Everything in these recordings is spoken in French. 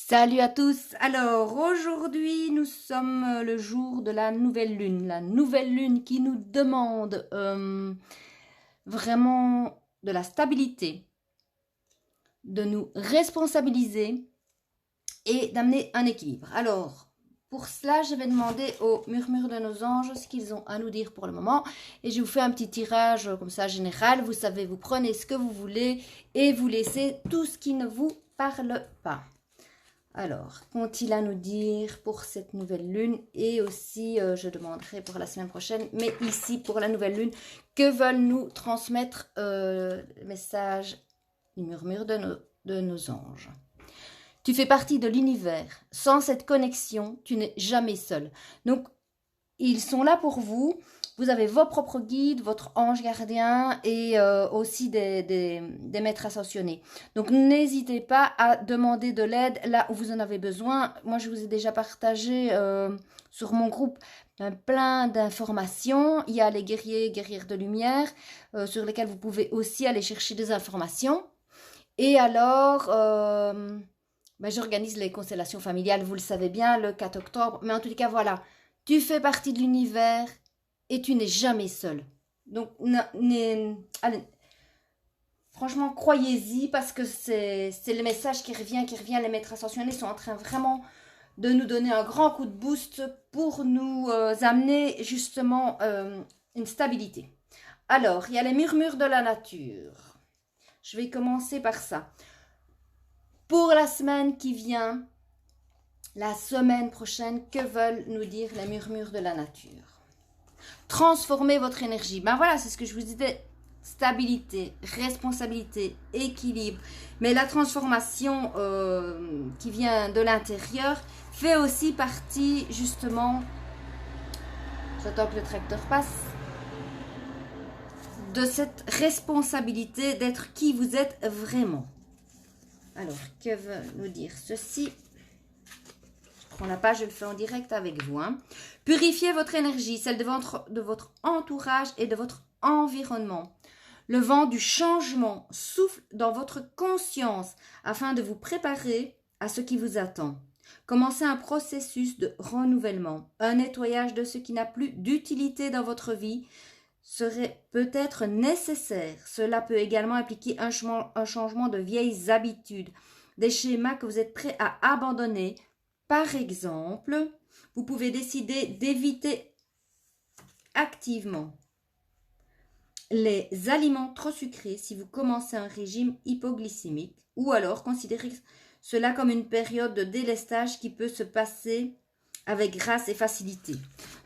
Salut à tous. Alors aujourd'hui nous sommes le jour de la nouvelle lune qui nous demande vraiment de la stabilité, de nous responsabiliser et d'amener un équilibre. Alors pour cela je vais demander aux murmures de nos anges ce qu'ils ont à nous dire pour le moment et je vous fais un petit tirage comme ça général. Vous savez, vous prenez ce que vous voulez et vous laissez tout ce qui ne vous parle pas. Alors, qu'ont-ils à nous dire pour cette nouvelle lune? Et aussi, je demanderai pour la semaine prochaine, mais ici pour la nouvelle lune, que veulent nous transmettre le message, les murmures de nos anges? Tu fais partie de l'univers. Sans cette connexion, tu n'es jamais seul. Donc, ils sont là pour vous. Vous avez vos propres guides, votre ange gardien et aussi des maîtres ascensionnés. Donc n'hésitez pas à demander de l'aide là où vous en avez besoin. Moi, je vous ai déjà partagé sur mon groupe plein d'informations. Il y a les guerrières de lumière sur lesquels vous pouvez aussi aller chercher des informations. Et alors, j'organise les constellations familiales, vous le savez bien, le 4 octobre. Mais en tout cas, voilà, tu fais partie de l'univers. Et tu n'es jamais seul. Donc, allez, franchement, croyez-y parce que c'est le message qui revient. Les maîtres ascensionnés sont en train vraiment de nous donner un grand coup de boost pour nous amener justement une stabilité. Alors, il y a les murmures de la nature. Je vais commencer par ça. Pour la semaine qui vient, la semaine prochaine, que veulent nous dire les murmures de la nature? Transformez votre énergie. Ben voilà, c'est ce que je vous disais. Stabilité, responsabilité, équilibre. Mais la transformation qui vient de l'intérieur fait aussi partie, justement, j'attends que le tracteur passe, de cette responsabilité d'être qui vous êtes vraiment. Alors, que veut nous dire ceci? Je prends la page, je le fais en direct avec vous. Purifiez votre énergie, celle de votre entourage et de votre environnement. Le vent du changement souffle dans votre conscience afin de vous préparer à ce qui vous attend. Commencez un processus de renouvellement. Un nettoyage de ce qui n'a plus d'utilité dans votre vie serait peut-être nécessaire. Cela peut également impliquer un changement de vieilles habitudes, des schémas que vous êtes prêts à abandonner. Par exemple, vous pouvez décider d'éviter activement les aliments trop sucrés si vous commencez un régime hypoglycémique ou alors considérez cela comme une période de délestage qui peut se passer avec grâce et facilité.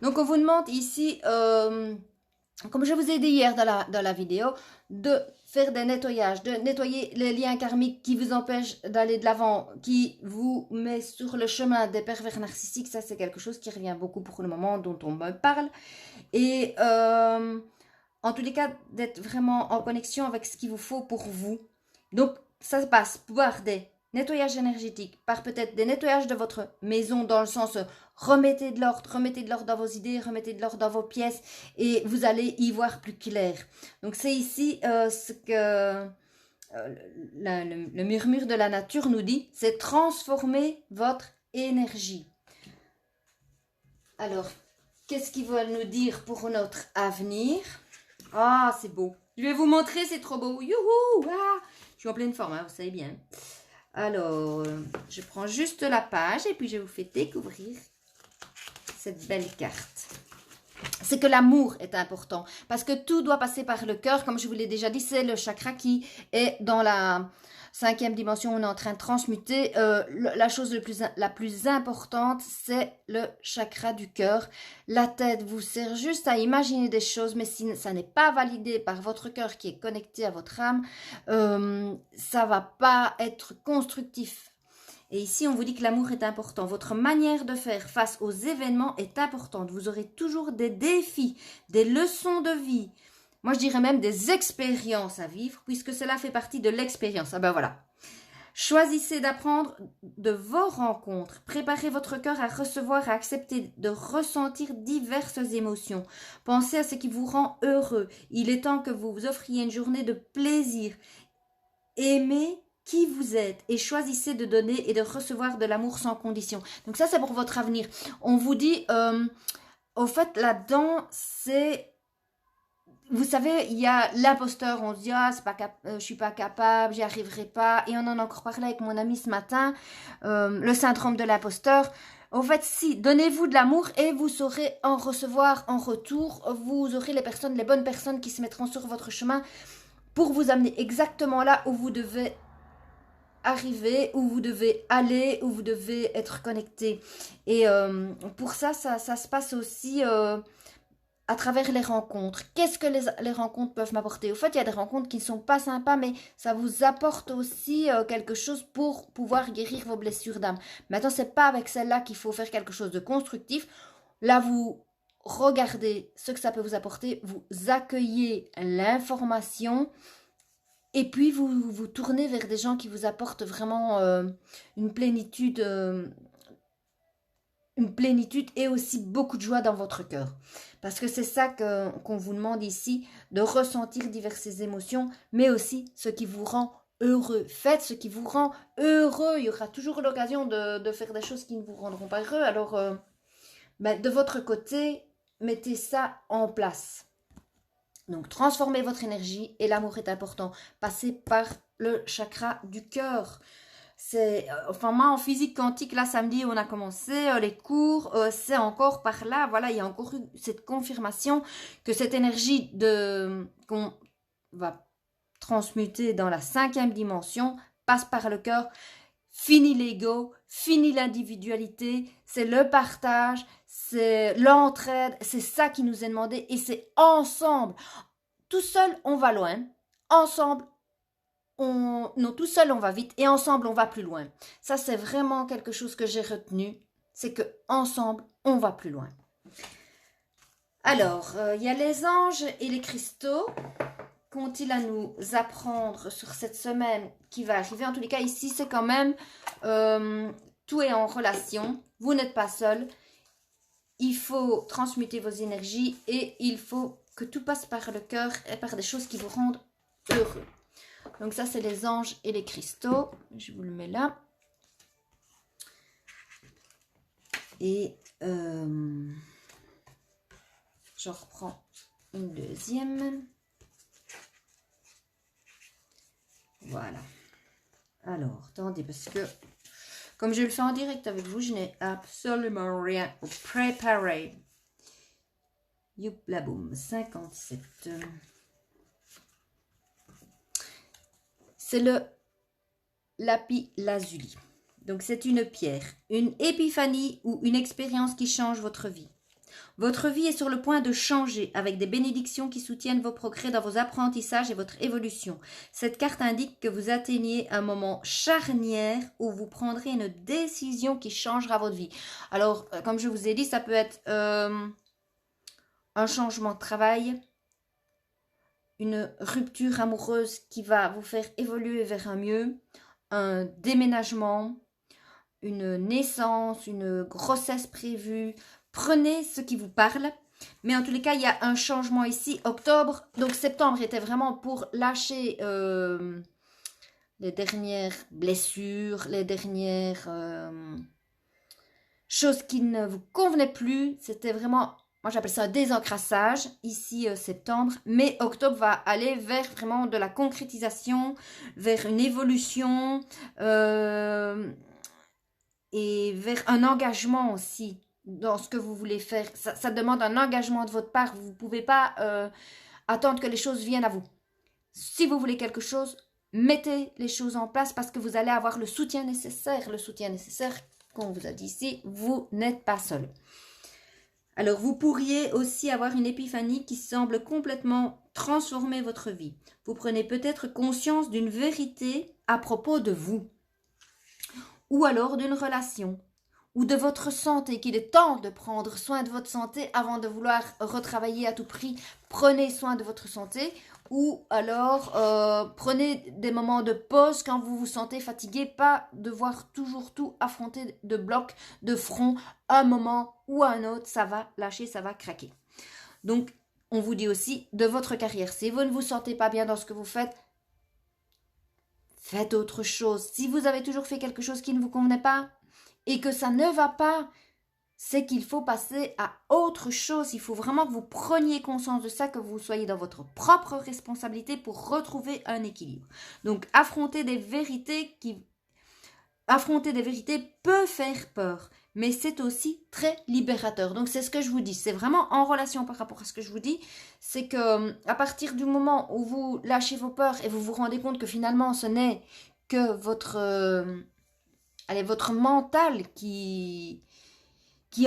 Donc on vous demande ici, comme je vous ai dit hier dans la vidéo, de faire des nettoyages, de nettoyer les liens karmiques qui vous empêchent d'aller de l'avant, qui vous met sur le chemin des pervers narcissiques. Ça, c'est quelque chose qui revient beaucoup pour le moment, dont on me parle. Et en tous les cas, d'être vraiment en connexion avec ce qu'il vous faut pour vous. Donc, ça passe par des nettoyages énergétiques, par peut-être des nettoyages de votre maison, dans le sens remettez de l'ordre dans vos idées, remettez de l'ordre dans vos pièces et vous allez y voir plus clair. Donc c'est ici ce que le murmure de la nature nous dit, c'est transformer votre énergie. Alors, qu'est-ce qu'ils veulent nous dire pour notre avenir? Ah, c'est beau. Je vais vous montrer, c'est trop beau. Youhou! Ah, je suis en pleine forme, vous savez bien. Alors, je prends juste la page et puis je vous fais découvrir cette belle carte. C'est que l'amour est important parce que tout doit passer par le cœur. Comme je vous l'ai déjà dit, c'est le chakra qui est dans la 5e dimension. On est en train de transmuter. La chose la plus importante, c'est le chakra du cœur. La tête vous sert juste à imaginer des choses, mais si ça n'est pas validé par votre cœur qui est connecté à votre âme, ça va pas être constructif. Et ici, on vous dit que l'amour est important. Votre manière de faire face aux événements est importante. Vous aurez toujours des défis, des leçons de vie. Moi, je dirais même des expériences à vivre, puisque cela fait partie de l'expérience. Ah ben voilà. Choisissez d'apprendre de vos rencontres. Préparez votre cœur à recevoir, à accepter de ressentir diverses émotions. Pensez à ce qui vous rend heureux. Il est temps que vous vous offriez une journée de plaisir. Aimez qui vous êtes et choisissez de donner et de recevoir de l'amour sans condition. Donc ça, c'est pour votre avenir. On vous dit, au fait, là-dedans, c'est... Vous savez, il y a l'imposteur, on se dit, ah, c'est pas je suis pas capable, j'y arriverai pas. Et on en a encore parlé avec mon ami ce matin, le syndrome de l'imposteur. En fait, si, donnez-vous de l'amour et vous saurez en recevoir en retour. Vous aurez les bonnes personnes qui se mettront sur votre chemin pour vous amener exactement là où vous devez arriver, où vous devez aller, où vous devez être connecté. Et pour ça, ça se passe aussi... à travers les rencontres. Qu'est-ce que les rencontres peuvent m'apporter? Au fait, il y a des rencontres qui ne sont pas sympas, mais ça vous apporte aussi quelque chose pour pouvoir guérir vos blessures d'âme. Maintenant, c'est pas avec celle-là qu'il faut faire quelque chose de constructif. Là, vous regardez ce que ça peut vous apporter, vous accueillez l'information et puis vous tournez vers des gens qui vous apportent vraiment une plénitude et aussi beaucoup de joie dans votre cœur. Parce que c'est ça qu'on vous demande ici, de ressentir diverses émotions, mais aussi ce qui vous rend heureux. Faites ce qui vous rend heureux. Il y aura toujours l'occasion de faire des choses qui ne vous rendront pas heureux. Alors, de votre côté, mettez ça en place. Donc, transformez votre énergie et l'amour est important. Passez par le chakra du cœur. Enfin, moi, en physique quantique, là, samedi, on a commencé les cours, c'est encore par là, voilà, il y a encore eu cette confirmation que cette énergie qu'on va transmuter dans la 5e dimension passe par le cœur. Fini l'ego, fini l'individualité, c'est le partage, c'est l'entraide, c'est ça qui nous est demandé et c'est ensemble. Tout seul, on va loin, ensemble, non, tout seul on va vite et ensemble on va plus loin. Ça c'est vraiment quelque chose que j'ai retenu, c'est que ensemble on va plus loin. Alors, il y a les anges et les cristaux. Qu'ont-ils à nous apprendre sur cette semaine qui va arriver? En tous les cas, ici c'est quand même tout est en relation. Vous n'êtes pas seul. Il faut transmuter vos énergies et il faut que tout passe par le cœur et par des choses qui vous rendent heureux. Donc ça, c'est les anges et les cristaux. Je vous le mets là. Et je reprends une deuxième. Voilà. Alors, attendez, parce que comme je le fais en direct avec vous, je n'ai absolument rien préparé. Youpla boum, 57. C'est le lapis lazuli. Donc c'est une pierre, une épiphanie ou une expérience qui change votre vie. Votre vie est sur le point de changer avec des bénédictions qui soutiennent vos progrès dans vos apprentissages et votre évolution. Cette carte indique que vous atteignez un moment charnière où vous prendrez une décision qui changera votre vie. Alors, comme je vous ai dit, ça peut être un changement de travail, une rupture amoureuse qui va vous faire évoluer vers un mieux, un déménagement, une naissance, une grossesse prévue. Prenez ce qui vous parle. Mais en tous les cas, il y a un changement ici. Octobre, donc septembre était vraiment pour lâcher les dernières blessures, les dernières choses qui ne vous convenaient plus. C'était vraiment... Moi, j'appelle ça un désencrassage, ici, septembre. Mais octobre va aller vers vraiment de la concrétisation, vers une évolution et vers un engagement aussi dans ce que vous voulez faire. Ça demande un engagement de votre part. Vous ne pouvez pas attendre que les choses viennent à vous. Si vous voulez quelque chose, mettez les choses en place parce que vous allez avoir le soutien nécessaire. Le soutien nécessaire, comme on vous a dit ici, vous n'êtes pas seul. Alors, vous pourriez aussi avoir une épiphanie qui semble complètement transformer votre vie. Vous prenez peut-être conscience d'une vérité à propos de vous, ou alors d'une relation, ou de votre santé, qu'il est temps de prendre soin de votre santé avant de vouloir retravailler à tout prix. Prenez soin de votre santé, ou alors prenez des moments de pause quand vous vous sentez fatigué, pas devoir toujours tout affronter de bloc, de front, un moment ou un autre, ça va lâcher, ça va craquer. Donc, on vous dit aussi de votre carrière, si vous ne vous sentez pas bien dans ce que vous faites, faites autre chose. Si vous avez toujours fait quelque chose qui ne vous convenait pas et que ça ne va pas, c'est qu'il faut passer à autre chose. Il faut vraiment que vous preniez conscience de ça, que vous soyez dans votre propre responsabilité pour retrouver un équilibre. Donc, affronter des vérités peut faire peur, mais c'est aussi très libérateur. Donc, c'est ce que je vous dis. C'est vraiment en relation par rapport à ce que je vous dis. C'est que à partir du moment où vous lâchez vos peurs et vous vous rendez compte que finalement, ce n'est que votre mental qui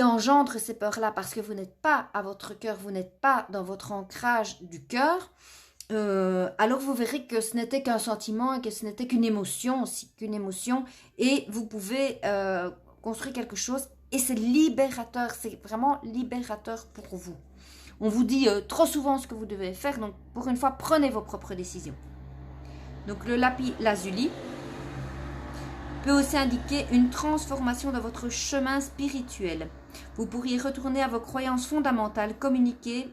engendre ces peurs-là parce que vous n'êtes pas à votre cœur, vous n'êtes pas dans votre ancrage du cœur, alors vous verrez que ce n'était qu'un sentiment et que ce n'était qu'une émotion aussi, et vous pouvez construire quelque chose et c'est libérateur, c'est vraiment libérateur pour vous. On vous dit trop souvent ce que vous devez faire, donc pour une fois, prenez vos propres décisions. Donc le lapis lazuli peut aussi indiquer une transformation dans votre chemin spirituel. Vous pourriez retourner à vos croyances fondamentales, communiquer,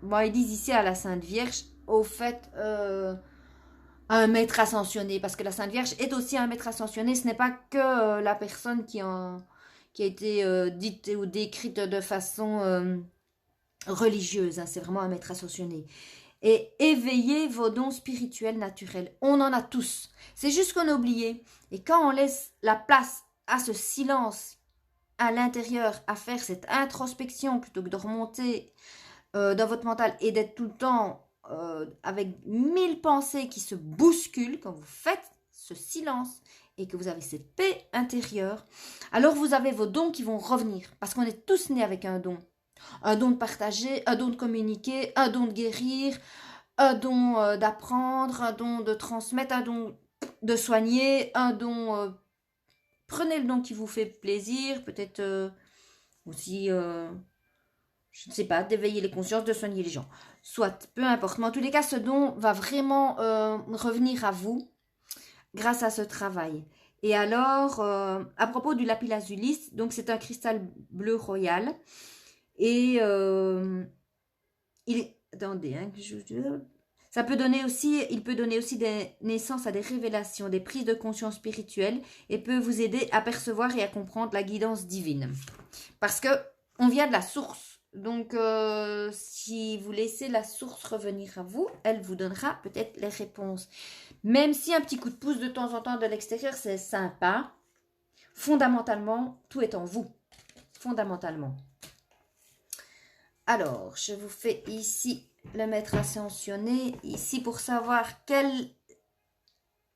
ils disent ici à la Sainte Vierge, au fait, un maître ascensionné, parce que la Sainte Vierge est aussi un maître ascensionné, ce n'est pas que la personne qui a été dite ou décrite de façon religieuse, c'est vraiment un maître ascensionné. Et éveillez vos dons spirituels naturels. On en a tous. C'est juste qu'on a oublié. Et quand on laisse la place à ce silence à l'intérieur, à faire cette introspection plutôt que de remonter dans votre mental et d'être tout le temps avec 1000 pensées qui se bousculent, quand vous faites ce silence et que vous avez cette paix intérieure, alors vous avez vos dons qui vont revenir. Parce qu'on est tous nés avec un don. Un don de partager, un don de communiquer, un don de guérir, un don d'apprendre, un don de transmettre, un don de soigner, un don... prenez le don qui vous fait plaisir, peut-être aussi, je ne sais pas, d'éveiller les consciences, de soigner les gens. Soit, peu importe. Mais en tous les cas, ce don va vraiment revenir à vous grâce à ce travail. Et alors, à propos du lapis lazuli, donc c'est un cristal bleu royal. Et attendez, il peut donner aussi des naissances à des révélations, des prises de conscience spirituelles et peut vous aider à percevoir et à comprendre la guidance divine. Parce que on vient de la source. Donc, si vous laissez la source revenir à vous, elle vous donnera peut-être les réponses. Même si un petit coup de pouce de temps en temps de l'extérieur, c'est sympa, fondamentalement, tout est en vous. Fondamentalement. Alors, je vous fais ici le maître ascensionné, ici pour savoir quelle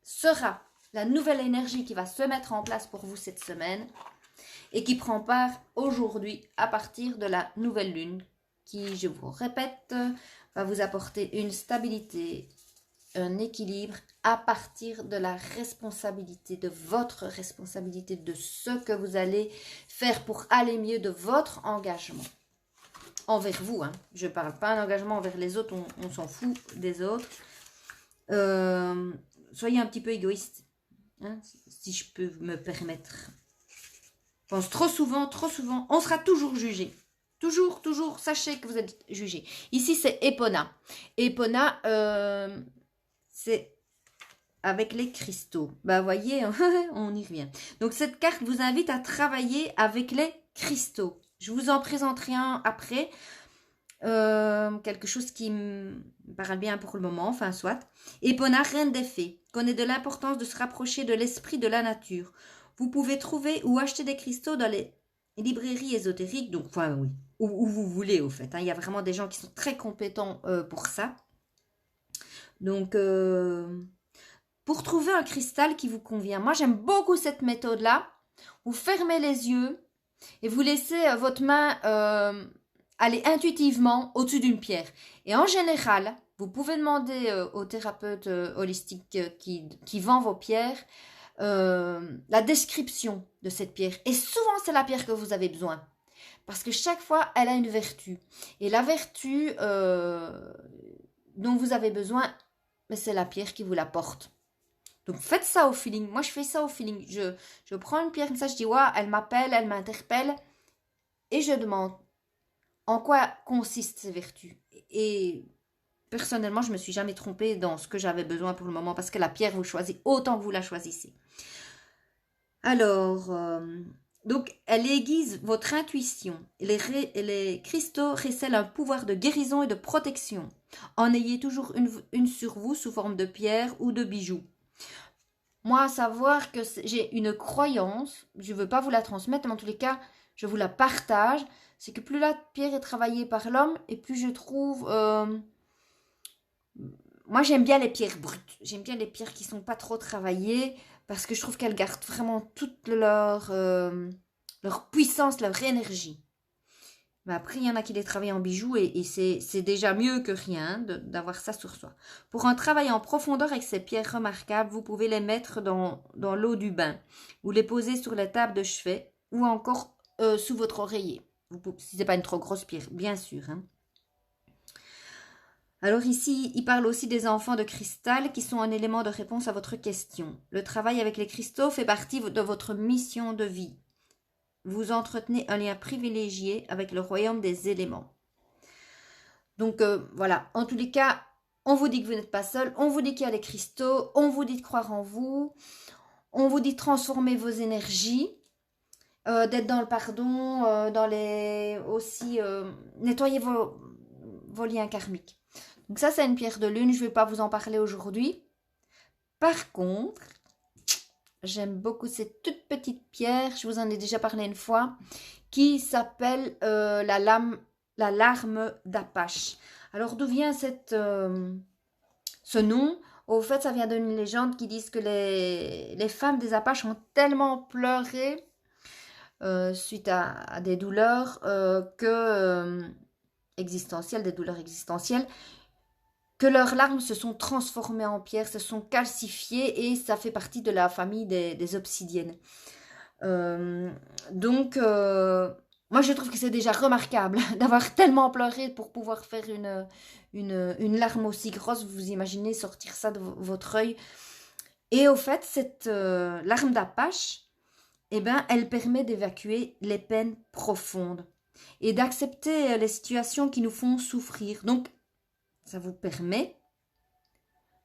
sera la nouvelle énergie qui va se mettre en place pour vous cette semaine et qui prend part aujourd'hui à partir de la nouvelle lune qui, je vous répète, va vous apporter une stabilité, un équilibre à partir de la responsabilité, de votre responsabilité, de ce que vous allez faire pour aller mieux, de votre engagement. Envers vous, je ne parle pas d'engagement envers les autres, on s'en fout des autres. Soyez un petit peu égoïste, si je peux me permettre. Je pense trop souvent, on sera toujours jugé. Toujours, sachez que vous êtes jugé. Ici, c'est Epona. Epona, c'est avec les cristaux. Voyez, on y revient. Donc, cette carte vous invite à travailler avec les cristaux. Je vous en présenterai un après. Quelque chose qui me parle bien pour le moment, enfin soit. Epona, reine des fées, connaît de l'importance de se rapprocher de l'esprit de la nature. Vous pouvez trouver ou acheter des cristaux dans les librairies ésotériques, donc oui, où vous voulez au fait. Il y a vraiment des gens qui sont très compétents pour ça. Donc, pour trouver un cristal qui vous convient, moi j'aime beaucoup cette méthode-là. Vous fermez les yeux et vous laissez votre main aller intuitivement au-dessus d'une pierre. Et en général, vous pouvez demander au thérapeute holistique qui vend vos pierres la description de cette pierre. Et souvent, c'est la pierre que vous avez besoin. Parce que chaque fois, elle a une vertu. Et la vertu dont vous avez besoin, c'est la pierre qui vous la porte. Donc, faites ça au feeling. Moi, je fais ça au feeling. Je prends une pierre comme ça, je dis, elle m'appelle, elle m'interpelle. Et je demande en quoi consistent ces vertus. Et personnellement, je me suis jamais trompée dans ce que j'avais besoin pour le moment parce que la pierre, vous choisissez autant que vous la choisissez. Alors, donc, elle aiguise votre intuition. Les cristaux récèlent un pouvoir de guérison et de protection. En ayez toujours une sur vous sous forme de pierre ou de bijoux. Moi, à savoir que j'ai une croyance, je ne veux pas vous la transmettre, mais en tous les cas, je vous la partage, c'est que plus la pierre est travaillée par l'homme, et plus je trouve... moi, j'aime bien les pierres brutes. J'aime bien les pierres qui ne sont pas trop travaillées, parce que je trouve qu'elles gardent vraiment toute leur puissance, leur énergie. Mais après, il y en a qui les travaillent en bijoux et c'est déjà mieux que rien d'avoir ça sur soi. Pour un travail en profondeur avec ces pierres remarquables, vous pouvez les mettre dans l'eau du bain ou les poser sur la table de chevet ou encore sous votre oreiller. Si ce n'est pas une trop grosse pierre, bien sûr. Hein. Alors ici, il parle aussi des enfants de cristal qui sont un élément de réponse à votre question. Le travail avec les cristaux fait partie de votre mission de vie. Vous entretenez un lien privilégié avec le royaume des éléments. Donc voilà, en tous les cas, on vous dit que vous n'êtes pas seul, on vous dit qu'il y a les cristaux, on vous dit de croire en vous, on vous dit de transformer vos énergies, d'être dans le pardon, aussi nettoyer vos liens karmiques. Donc ça, c'est une pierre de lune, je ne vais pas vous en parler aujourd'hui. Par contre, j'aime beaucoup cette toute petite pierre, je vous en ai déjà parlé une fois, qui s'appelle la larme d'Apache. Alors d'où vient ce nom? Au fait, ça vient d'une légende qui dit que les femmes des Apaches ont tellement pleuré suite à des douleurs des douleurs existentielles, que leurs larmes se sont transformées en pierre, se sont calcifiées et ça fait partie de la famille des obsidiennes. Donc, moi je trouve que c'est déjà remarquable d'avoir tellement pleuré pour pouvoir faire une larme aussi grosse. Vous imaginez sortir ça de votre œil. Et au fait, cette larme d'Apache, eh ben, elle permet d'évacuer les peines profondes et d'accepter les situations qui nous font souffrir. Donc, ça vous permet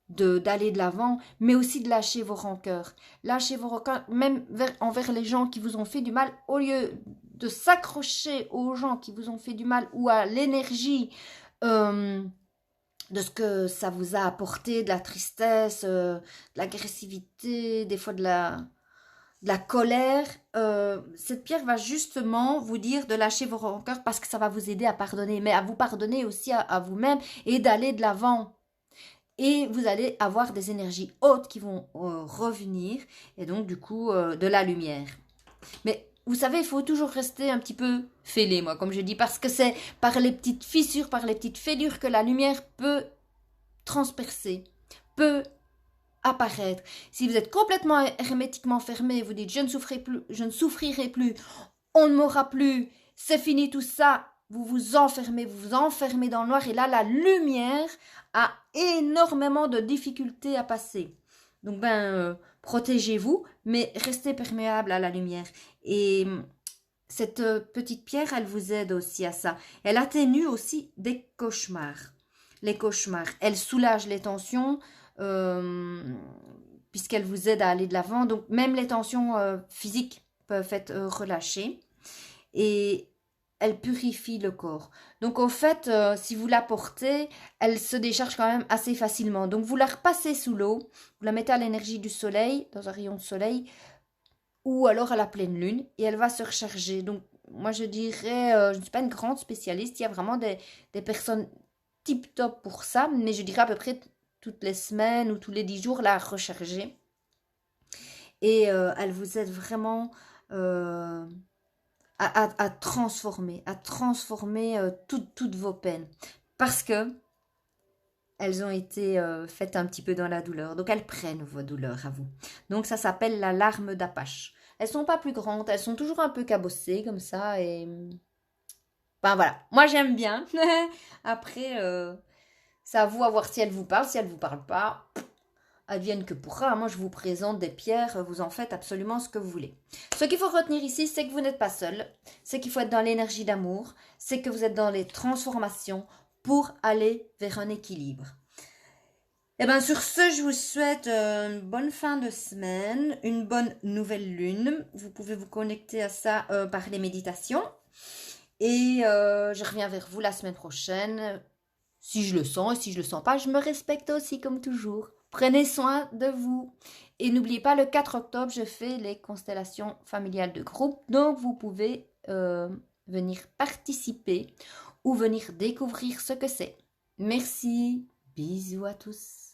d'aller de l'avant, mais aussi de lâcher vos rancœurs. Lâcher vos rancœurs, même envers les gens qui vous ont fait du mal, au lieu de s'accrocher aux gens qui vous ont fait du mal ou à l'énergie de ce que ça vous a apporté, de la tristesse, de l'agressivité, des fois de la colère. Cette pierre va justement vous dire de lâcher vos rancœurs parce que ça va vous aider à pardonner, mais à vous pardonner aussi à vous-même et d'aller de l'avant. Et vous allez avoir des énergies hautes qui vont revenir et donc du coup de la lumière. Mais vous savez, il faut toujours rester un petit peu fêlé, moi, comme je dis, parce que c'est par les petites fissures, par les petites fêlures que la lumière peut transpercer, peut apparaître. Si vous êtes complètement hermétiquement fermé, vous dites je ne souffrirai plus, on ne m'aura plus, c'est fini tout ça, vous vous enfermez dans le noir et là la lumière a énormément de difficultés à passer. Donc protégez-vous, mais restez perméable à la lumière. Et cette petite pierre, elle vous aide aussi à ça. Elle atténue aussi des cauchemars. Les cauchemars, elle soulage les tensions, puisqu'elle vous aide à aller de l'avant. Donc même les tensions physiques peuvent être relâchées et elle purifie le corps. Donc au fait, si vous la portez, elle se décharge quand même assez facilement. Donc vous la repassez sous l'eau, vous la mettez à l'énergie du soleil, dans un rayon de soleil, ou alors à la pleine lune, et elle va se recharger. Donc moi je dirais, je ne suis pas une grande spécialiste, il y a vraiment des personnes tip top pour ça, mais je dirais à peu près toutes les semaines ou tous les 10 jours la recharger. Et elle vous aide vraiment à transformer toutes vos peines. Parce que elles ont été faites un petit peu dans la douleur. Donc elles prennent vos douleurs à vous. Donc ça s'appelle la larme d'Apache. Elles sont pas plus grandes, elles sont toujours un peu cabossées comme ça et... Enfin voilà, moi j'aime bien. Après, c'est à vous à voir si elle vous parle. Si elle vous parle pas, advienne que pourra. Moi je vous présente des pierres, vous en faites absolument ce que vous voulez. Ce qu'il faut retenir ici, c'est que vous n'êtes pas seul. C'est qu'il faut être dans l'énergie d'amour. C'est que vous êtes dans les transformations pour aller vers un équilibre. Et bien sur ce, je vous souhaite une bonne fin de semaine, une bonne nouvelle lune. Vous pouvez vous connecter à ça par les méditations. Et je reviens vers vous la semaine prochaine, si je le sens, et si je le sens pas, je me respecte aussi comme toujours. Prenez soin de vous. Et n'oubliez pas, le 4 octobre, je fais les constellations familiales de groupe. Donc, vous pouvez venir participer ou venir découvrir ce que c'est. Merci. Bisous à tous.